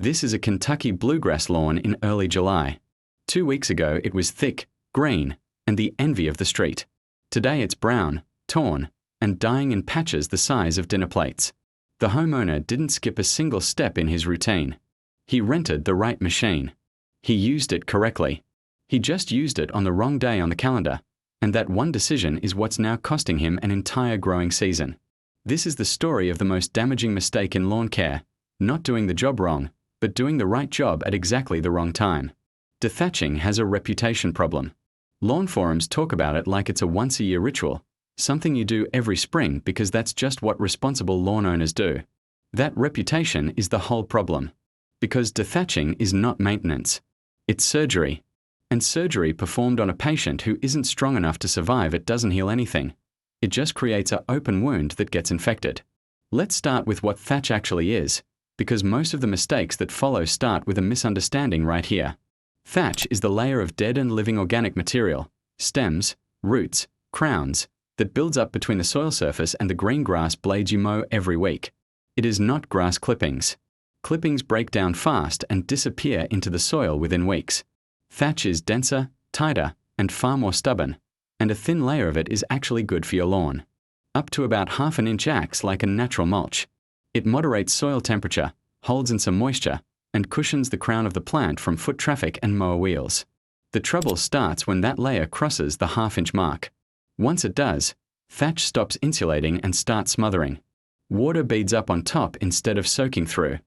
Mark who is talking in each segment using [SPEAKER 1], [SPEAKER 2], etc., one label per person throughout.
[SPEAKER 1] This is a Kentucky bluegrass lawn in early July. 2 weeks ago it was thick, green, and the envy of the street. Today it's brown, torn, and dying in patches the size of dinner plates. The homeowner didn't skip a single step in his routine. He rented the right machine. He used it correctly. He just used it on the wrong day on the calendar, and that one decision is what's now costing him an entire growing season. This is the story of the most damaging mistake in lawn care, not doing the job wrong, but doing the right job at exactly the wrong time. Dethatching has a reputation problem. Lawn forums talk about it like it's a once-a-year ritual, something you do every spring because that's just what responsible lawn owners do. That reputation is the whole problem. Because dethatching is not maintenance. It's surgery. And surgery performed on a patient who isn't strong enough to survive it doesn't heal anything. It just creates an open wound that gets infected. Let's start with what thatch actually is, because most of the mistakes that follow start with a misunderstanding right here. Thatch is the layer of dead and living organic material, stems, roots, crowns, that builds up between the soil surface and the green grass blades you mow every week. It is not grass clippings. Clippings break down fast and disappear into the soil within weeks. Thatch is denser, tighter, and far more stubborn, and a thin layer of it is actually good for your lawn. Up to about ½ an inch acts like a natural mulch. It moderates soil temperature, holds in some moisture, and cushions the crown of the plant from foot traffic and mower wheels. The trouble starts when that layer crosses the ½ inch mark. Once it does, thatch stops insulating and starts smothering. Water beads up on top instead of soaking through.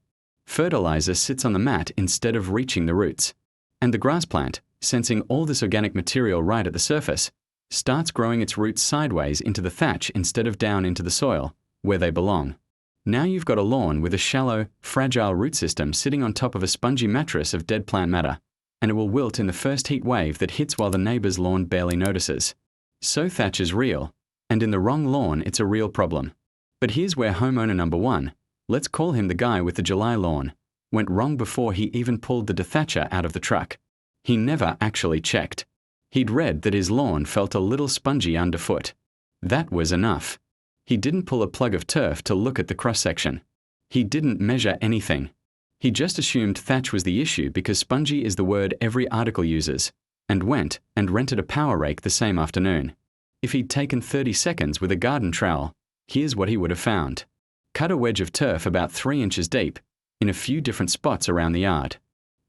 [SPEAKER 1] Fertilizer sits on the mat instead of reaching the roots. And the grass plant, sensing all this organic material right at the surface, starts growing its roots sideways into the thatch instead of down into the soil, where they belong. Now you've got a lawn with a shallow, fragile root system sitting on top of a spongy mattress of dead plant matter, and it will wilt in the first heat wave that hits while the neighbor's lawn barely notices. So thatch is real, and in the wrong lawn it's a real problem. But here's where homeowner number one, let's call him the guy with the July lawn, went wrong before he even pulled the dethatcher out of the truck. He never actually checked. He'd read that his lawn felt a little spongy underfoot. That was enough. He didn't pull a plug of turf to look at the cross-section. He didn't measure anything. He just assumed thatch was the issue because spongy is the word every article uses, and went and rented a power rake the same afternoon. If he'd taken 30 seconds with a garden trowel, here's what he would have found. Cut a wedge of turf about 3 inches deep, in a few different spots around the yard.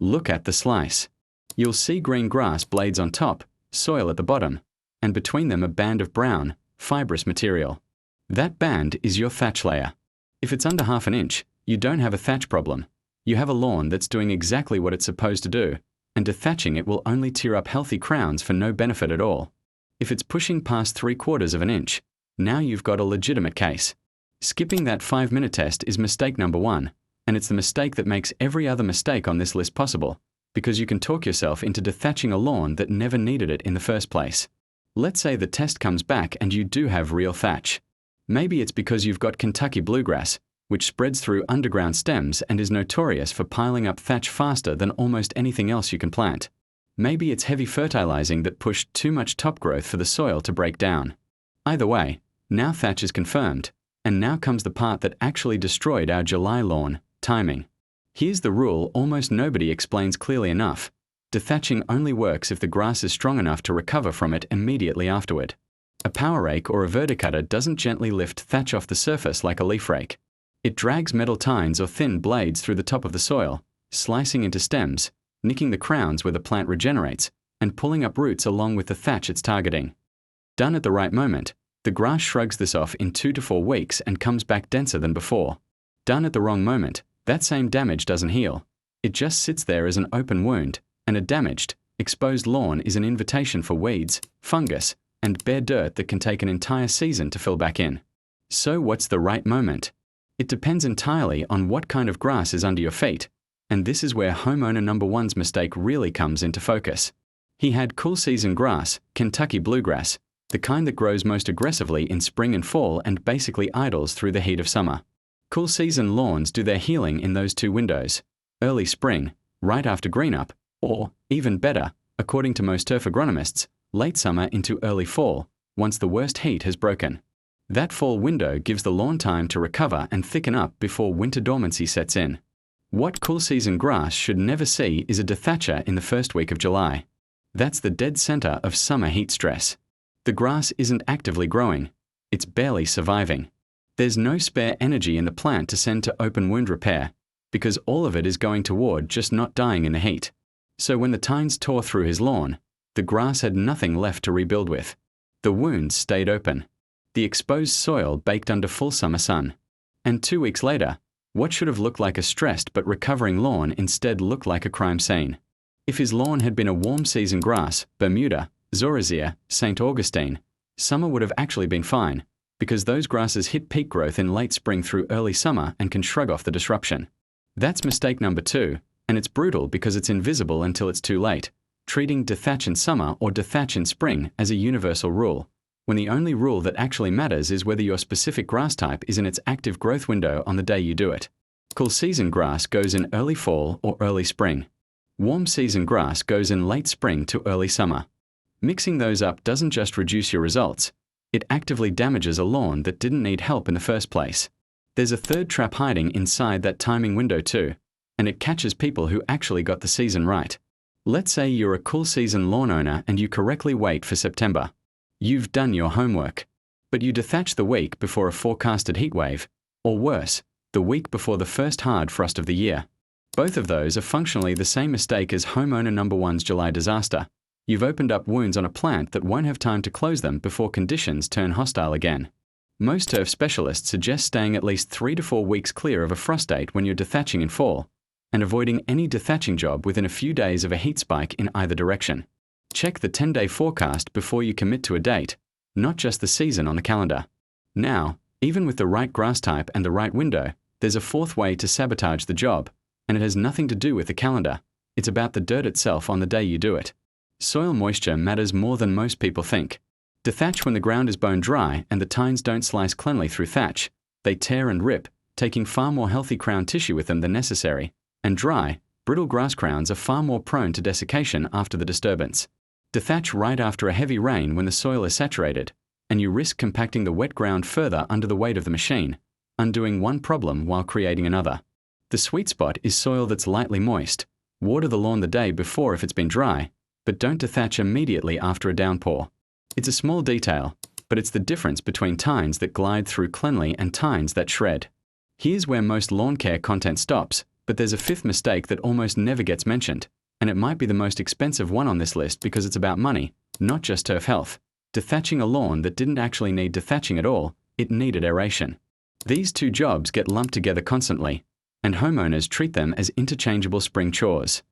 [SPEAKER 1] Look at the slice. You'll see green grass blades on top, soil at the bottom, and between them a band of brown, fibrous material. That band is your thatch layer. If it's under ½ an inch, you don't have a thatch problem. You have a lawn that's doing exactly what it's supposed to do, and dethatching it will only tear up healthy crowns for no benefit at all. If it's pushing past 3/4 of an inch, now you've got a legitimate case. Skipping that 5-minute test is mistake number one, and it's the mistake that makes every other mistake on this list possible, because you can talk yourself into dethatching a lawn that never needed it in the first place. Let's say the test comes back and you do have real thatch. Maybe it's because you've got Kentucky bluegrass, which spreads through underground stems and is notorious for piling up thatch faster than almost anything else you can plant. Maybe it's heavy fertilizing that pushed too much top growth for the soil to break down. Either way, now thatch is confirmed, and now comes the part that actually destroyed our July lawn, timing. Here's the rule almost nobody explains clearly enough. Dethatching only works if the grass is strong enough to recover from it immediately afterward. A power rake or a verticutter doesn't gently lift thatch off the surface like a leaf rake. It drags metal tines or thin blades through the top of the soil, slicing into stems, nicking the crowns where the plant regenerates, and pulling up roots along with the thatch it's targeting. Done at the right moment, the grass shrugs this off in 2 to 4 weeks and comes back denser than before. Done at the wrong moment, that same damage doesn't heal. It just sits there as an open wound, and a damaged, exposed lawn is an invitation for weeds, fungus, and bare dirt that can take an entire season to fill back in. So what's the right moment? It depends entirely on what kind of grass is under your feet, and this is where homeowner number one's mistake really comes into focus. He had cool season grass, Kentucky bluegrass, the kind that grows most aggressively in spring and fall and basically idles through the heat of summer. Cool season lawns do their healing in those 2 windows, early spring, right after greenup, or, even better, according to most turf agronomists, late summer into early fall, once the worst heat has broken. That fall window gives the lawn time to recover and thicken up before winter dormancy sets in. What cool season grass should never see is a dethatcher in the first week of July. That's the dead center of summer heat stress. The grass isn't actively growing. It's barely surviving. There's no spare energy in the plant to send to open wound repair, because all of it is going toward just not dying in the heat. So when the tines tore through his lawn, the grass had nothing left to rebuild with. The wounds stayed open. The exposed soil baked under full summer sun. And 2 weeks later, what should have looked like a stressed but recovering lawn instead looked like a crime scene. If his lawn had been a warm season grass, Bermuda, Zoysia, St. Augustine, summer would have actually been fine, because those grasses hit peak growth in late spring through early summer and can shrug off the disruption. That's mistake number 2, and it's brutal because it's invisible until it's too late, treating dethatch in summer or dethatch in spring as a universal rule, when the only rule that actually matters is whether your specific grass type is in its active growth window on the day you do it. Cool season grass goes in early fall or early spring. Warm season grass goes in late spring to early summer. Mixing those up doesn't just reduce your results, it actively damages a lawn that didn't need help in the first place. There's a third trap hiding inside that timing window too, and it catches people who actually got the season right. Let's say you're a cool season lawn owner and you correctly wait for September. You've done your homework. But you dethatch the week before a forecasted heat wave, or worse, the week before the first hard frost of the year. Both of those are functionally the same mistake as homeowner number one's July disaster. You've opened up wounds on a plant that won't have time to close them before conditions turn hostile again. Most turf specialists suggest staying at least 3 to 4 weeks clear of a frost date when you're dethatching in fall, and avoiding any dethatching job within a few days of a heat spike in either direction. Check the 10-day forecast before you commit to a date, not just the season on the calendar. Now, even with the right grass type and the right window, there's a fourth way to sabotage the job, and it has nothing to do with the calendar. It's about the dirt itself on the day you do it. Soil moisture matters more than most people think. Dethatch when the ground is bone dry and the tines don't slice cleanly through thatch. They tear and rip, taking far more healthy crown tissue with them than necessary. And dry, brittle grass crowns are far more prone to desiccation after the disturbance. Dethatch right after a heavy rain when the soil is saturated, and you risk compacting the wet ground further under the weight of the machine, undoing one problem while creating another. The sweet spot is soil that's lightly moist. Water the lawn the day before if it's been dry, but don't dethatch immediately after a downpour. It's a small detail, but it's the difference between tines that glide through cleanly and tines that shred. Here's where most lawn care content stops, but there's a fifth mistake that almost never gets mentioned, and it might be the most expensive one on this list because it's about money, not just turf health. Dethatching a lawn that didn't actually need dethatching at all, it needed aeration. These two jobs get lumped together constantly, and homeowners treat them as interchangeable spring chores.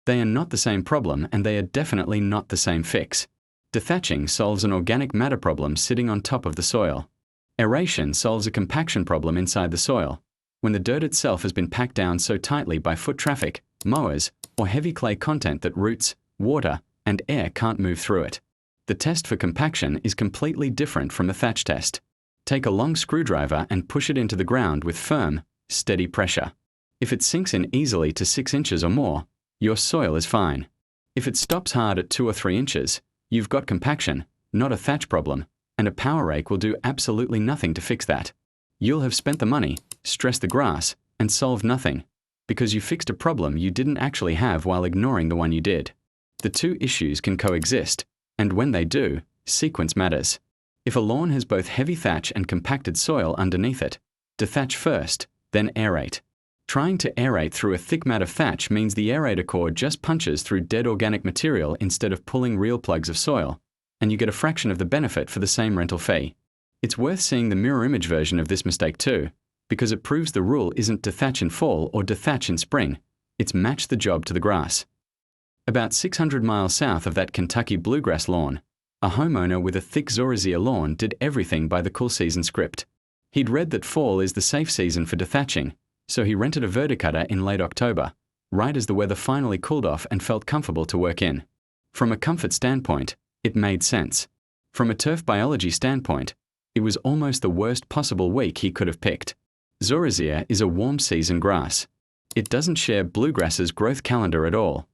[SPEAKER 1] They are not the same problem, and they are definitely not the same fix. Dethatching solves an organic matter problem sitting on top of the soil. Aeration solves a compaction problem inside the soil, when the dirt itself has been packed down so tightly by foot traffic, mowers, or heavy clay content that roots, water, and air can't move through it. The test for compaction is completely different from the thatch test. Take a long screwdriver and push it into the ground with firm, steady pressure. If it sinks in easily to 6 inches or more, your soil is fine. If it stops hard at 2 or 3 inches, you've got compaction, not a thatch problem, and a power rake will do absolutely nothing to fix that. You'll have spent the money, stressed the grass, and solved nothing, because you fixed a problem you didn't actually have while ignoring the one you did. The two issues can coexist, and when they do, sequence matters. If a lawn has both heavy thatch and compacted soil underneath it, dethatch first, then aerate. Trying to aerate through a thick mat of thatch means the aerator cord just punches through dead organic material instead of pulling real plugs of soil, and you get a fraction of the benefit for the same rental fee. It's worth seeing the mirror image version of this mistake too, because it proves the rule isn't dethatch in fall or dethatch in spring, it's match the job to the grass. About 600 miles south of that Kentucky bluegrass lawn, a homeowner with a thick Zoysia lawn did everything by the cool season script. He'd read that fall is the safe season for dethatching, so he rented a verticutter in late October, right as the weather finally cooled off and felt comfortable to work in. From a comfort standpoint, it made sense. From a turf biology standpoint, it was almost the worst possible week he could have picked. Zoysia is a warm season grass. It doesn't share bluegrass's growth calendar at all.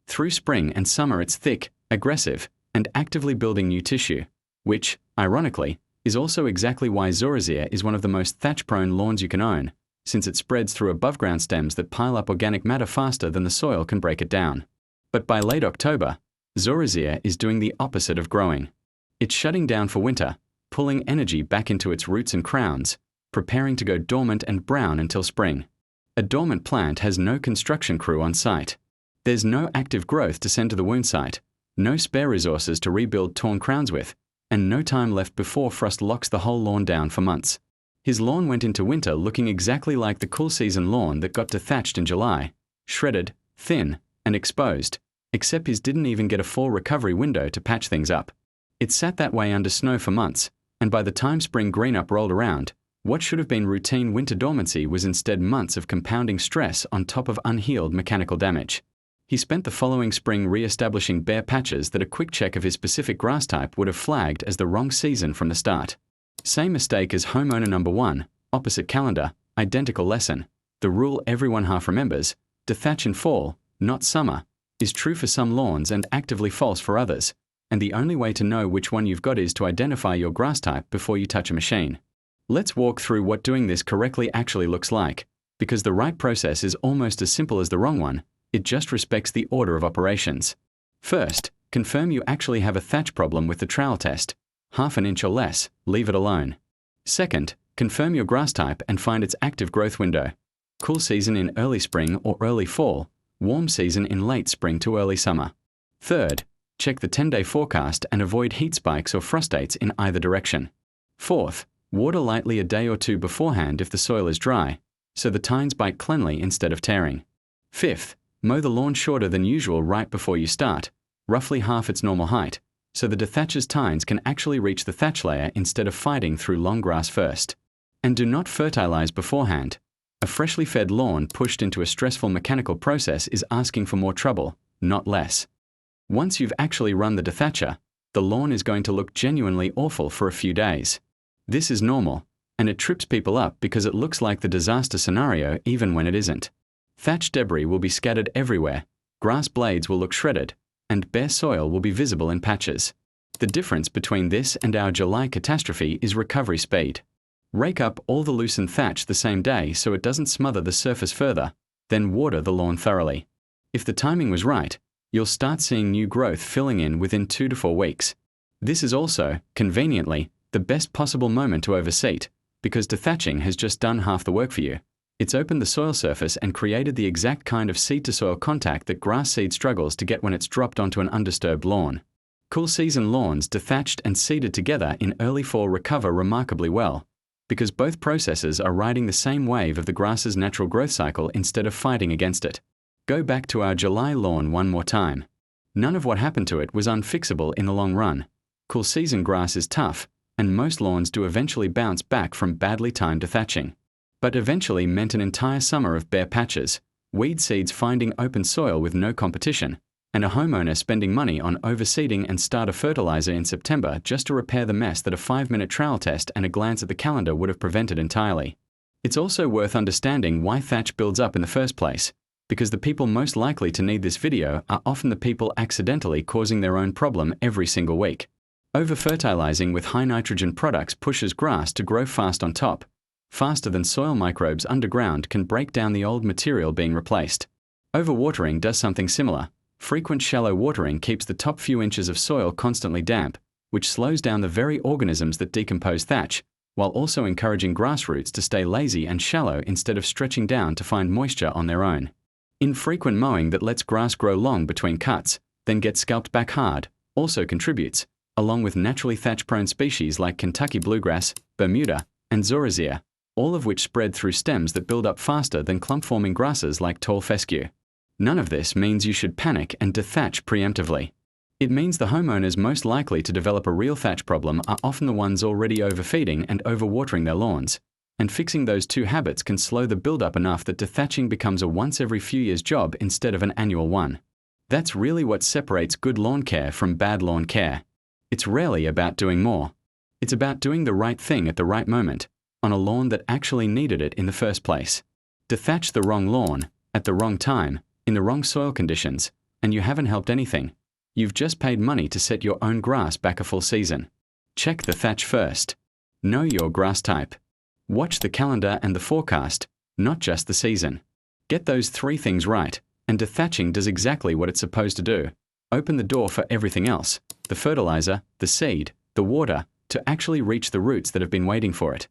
[SPEAKER 1] Through spring and summer it's thick, aggressive, and actively building new tissue, which, ironically, is also exactly why Zoysia is one of the most thatch-prone lawns you can own, since it spreads through above-ground stems that pile up organic matter faster than the soil can break it down. But by late October, zoysia is doing the opposite of growing. It's shutting down for winter, pulling energy back into its roots and crowns, preparing to go dormant and brown until spring. A dormant plant has no construction crew on site. There's no active growth to send to the wound site, no spare resources to rebuild torn crowns with, and no time left before frost locks the whole lawn down for months. His lawn went into winter looking exactly like the cool season lawn that got dethatched in July, shredded, thin, and exposed, except his didn't even get a full recovery window to patch things up. It sat that way under snow for months, and by the time spring green-up rolled around, what should have been routine winter dormancy was instead months of compounding stress on top of unhealed mechanical damage. He spent the following spring re-establishing bare patches that a quick check of his specific grass type would have flagged as the wrong season from the start. Same mistake as homeowner number 1, opposite calendar, identical lesson. The rule everyone half remembers, dethatch in fall, not summer, is true for some lawns and actively false for others, and the only way to know which one you've got is to identify your grass type before you touch a machine. Let's walk through what doing this correctly actually looks like, because the right process is almost as simple as the wrong one, it just respects the order of operations. First, confirm you actually have a thatch problem with the trowel test. 1/2 inch or less, leave it alone. Second, confirm your grass type and find its active growth window. Cool season in early spring or early fall, warm season in late spring to early summer. Third, check the 10-day forecast and avoid heat spikes or frost dates in either direction. Fourth, water lightly a day or two beforehand if the soil is dry, so the tines bite cleanly instead of tearing. Fifth, mow the lawn shorter than usual right before you start, roughly half its normal height, so the dethatcher's tines can actually reach the thatch layer instead of fighting through long grass first. And do not fertilize beforehand. A freshly fed lawn pushed into a stressful mechanical process is asking for more trouble, not less. Once you've actually run the dethatcher, the lawn is going to look genuinely awful for a few days. This is normal, and it trips people up because it looks like the disaster scenario even when it isn't. Thatch debris will be scattered everywhere, grass blades will look shredded, and bare soil will be visible in patches. The difference between this and our July catastrophe is recovery speed. Rake up all the loosened thatch the same day so it doesn't smother the surface further, then water the lawn thoroughly. If the timing was right, you'll start seeing new growth filling in within 2 to 4 weeks. This is also, conveniently, the best possible moment to overseed, because dethatching has just done half the work for you. It's opened the soil surface and created the exact kind of seed-to-soil contact that grass seed struggles to get when it's dropped onto an undisturbed lawn. Cool season lawns dethatched and seeded together in early fall recover remarkably well, because both processes are riding the same wave of the grass's natural growth cycle instead of fighting against it. Go back to our July lawn one more time. None of what happened to it was unfixable in the long run. Cool season grass is tough, and most lawns do eventually bounce back from badly timed dethatching. But eventually meant an entire summer of bare patches, weed seeds finding open soil with no competition, and a homeowner spending money on overseeding and starter fertilizer in September just to repair the mess that a 5-minute trowel test and a glance at the calendar would have prevented entirely. It's also worth understanding why thatch builds up in the first place, because the people most likely to need this video are often the people accidentally causing their own problem every single week. Over-fertilizing with high nitrogen products pushes grass to grow fast on top, faster than soil microbes underground can break down the old material being replaced. Overwatering does something similar. Frequent shallow watering keeps the top few inches of soil constantly damp, which slows down the very organisms that decompose thatch, while also encouraging grass roots to stay lazy and shallow instead of stretching down to find moisture on their own. Infrequent mowing that lets grass grow long between cuts, then gets scalped back hard, also contributes, along with naturally thatch-prone species like Kentucky bluegrass, Bermuda, and zoysia, all of which spread through stems that build up faster than clump-forming grasses like tall fescue. None of this means you should panic and dethatch preemptively. It means the homeowners most likely to develop a real thatch problem are often the ones already overfeeding and overwatering their lawns, and fixing those two habits can slow the buildup enough that dethatching becomes a once every few years job instead of an annual one. That's really what separates good lawn care from bad lawn care. It's rarely about doing more. It's about doing the right thing at the right moment, on a lawn that actually needed it in the first place. Dethatch the wrong lawn, at the wrong time, in the wrong soil conditions, and you haven't helped anything. You've just paid money to set your own grass back a full season. Check the thatch first. Know your grass type. Watch the calendar and the forecast, not just the season. Get those 3 things right, and dethatching does exactly what it's supposed to do. Open the door for everything else, the fertilizer, the seed, the water, to actually reach the roots that have been waiting for it.